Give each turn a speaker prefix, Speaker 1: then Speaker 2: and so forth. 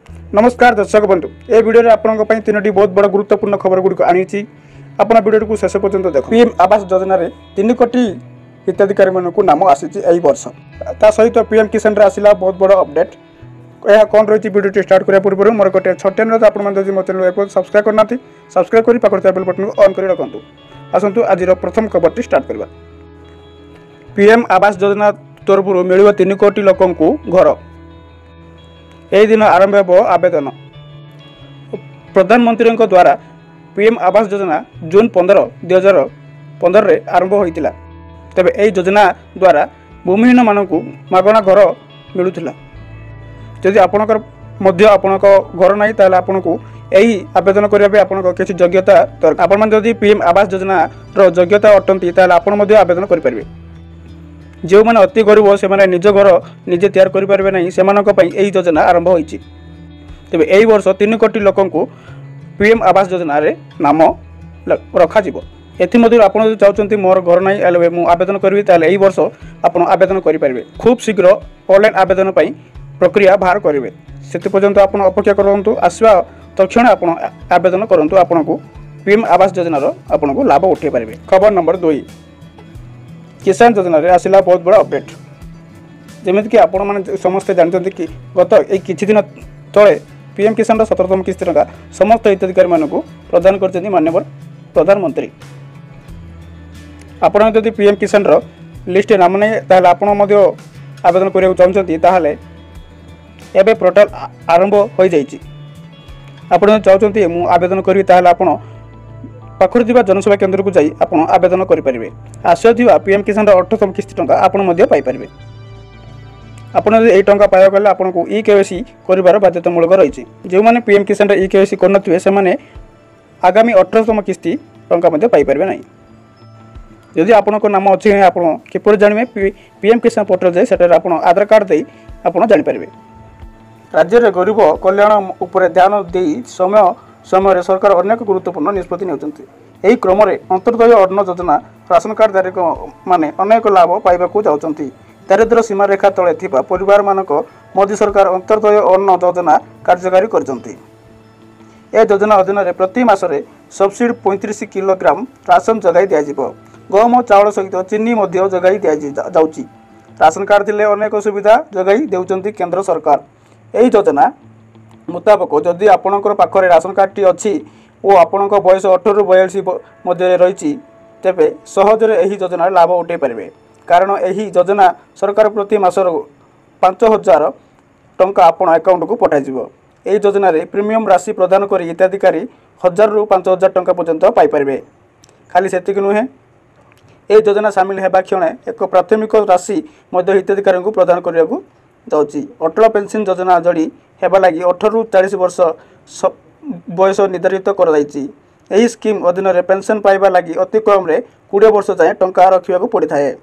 Speaker 1: नमस्कार दर्शक बंधु ए वीडियो आपन तीनो बहुत बड़ा गुरुत्वपूर्ण खबर गुड़ी आनी आपन वीडियो को शेष पर्यंत देख पीएम आवास योजना रे 3 कोटी हिताधिकारी मानक नाम आसी वर्ष ता सहित पीएम किसान आसला बहुत बड़ा अपडेट यह कौन रही वीडियो स्टार्ट करने पूर्व मोर गोटे छोटे अनुरोध आप मो चैनल को सब्सक्राइब करना सब्सक्राइब कर पाखर बेल बटन को ऑन कर रखु आसतु आज प्रथम खबर स्टार्ट करवा पीएम आवास योजना तरफ मिल 3 कोटी लोक घर यही दिन आरंभ हो आवेदन प्रधानमंत्री द्वारा पीएम आवास योजना जून 15 2015 रे आरंभ होइतिला। तेबे एही योजना द्वारा भूमिहीन मानक मागणा घर मिलुथिला। यदि आपणकर मध्य आपणक घर नाही ताले आपणको एही आवेदन करिया पे आपणक किछि योग्यता दरकार। आपण मन यदि पीएम आवास योजना रो योग्यता अटंती ताले आपण मध्य आवेदन करि परिबे। जो मैंने अति गरीब से मैंने निज घर निजे तैयार करें ना से यही योजना आरंभ होती। तेज यही वर्ष 3 कोटी लोक पीएम आवास योजना रे नाम रखा एमध्य आप चाहते मोर घर ना मुझे आवेदन करी यही वर्ष आप आवेदन करेंगे। खूब शीघ्र ऑनलाइन आवेदन प्रक्रिया बाहर करेंगे से पर्यंत आप अपेक्षा करूँ आसवा तक्षण आप आवेदन करूँ आपन को पीएम आवास योजना आपन को लाभ उठे पारे। खबर नंबर 2 किसान योजना रे आसिला बहुत बड़ा अपडेट जमीक कि आपण मैंने समस्ते जानते कि गत एक किछि दिन तले पीएम किसान 17तम किस्ती टंका समस्त हिताधिकारी मानक प्रदान कर माननीय प्रधानमंत्री। आपण यदि पीएम किसान लिस्ट नाम नहीं ताहले आपण मध्य आवेदन करने चाहते ताहले एबे पोर्टल आरंभ हो जाइए। आपण चाहते मु आवेदन करी ताहले आपण पाखर थी जनसेवा केन्द्र को जाई आपण आवेदन करेंगे। आसुवा पीएम किसान 18तम किस्ती टंका आपण पाइपर। आपड़ यही टंका पाइबा गले आपन को ई-केवाईसी कर बाध्यतामूलक रही। जो मैंने पीएम किसान ई-केवाईसी करनथिबे से माने आगामी 18तम किस्ती टंका पाइपर ना। यदि आपण नाम अच्छी आप किपर जानवे पीएम किसान पोर्टल जाए सेटार आप आधार कार्ड दे आप जापर। राज्य में गरीब कल्याण उपर ध्यान दे समय समय सरकार अनेक गुरुत्वपूर्ण निष्पत्ति नेउछन्ति। एही क्रम में अंत्योदय अन्न योजना राशन कार्डधारक माने अनेक लाभ पाइबाकू जाउछन्ति। दारिद्र्य सीमा रेखा तले थिबा परिवार मानक मोदी सरकार अंत्योदय अन्न योजना कार्यकारी करछन्ति। ए योजना अधीन प्रति मासरे सब्सिडी 35 किलोग्राम राशन जगाई दियाजिबो। गहम चाउल सहित चीनी मध्य जगाई दियाजाउछि। राशन कार्ड थिले अनेक सुविधा जगाई देउछन्ति केंद्र सरकार। एही योजना मुताबक जदि आपणकर पाखरे राशन कार्डटी अच्छी और आपण बयस 18 ରୁ 42 मध्य रही तेबे सहजरे एही योजना लाभ उठे पारे। कारण एही योजना सरकार प्रति मासर 5000 टंका आपण अकाउंट को पठाइजिबो। एही योजना रे प्रीमियम राशि प्रदान करी हिताधिकारी 1000 ରୁ 5000 टंका पर्यंत पाई पारे। खाली सेतिक नुहे एही योजना शामिल हेबा क्षणे एक प्राथमिक राशि मध्य हिताधिकारी को प्रदान करिया को जाउची। अटल पेंशन योजना जड़ी हेबा लगी 18 ରୁ 40 वर्ष बयस निर्धारित कर स्कीम अधीन पेंशन पाइबा लगी अति कम 20 वर्ष जाए टंका रखा पड़ी थाए।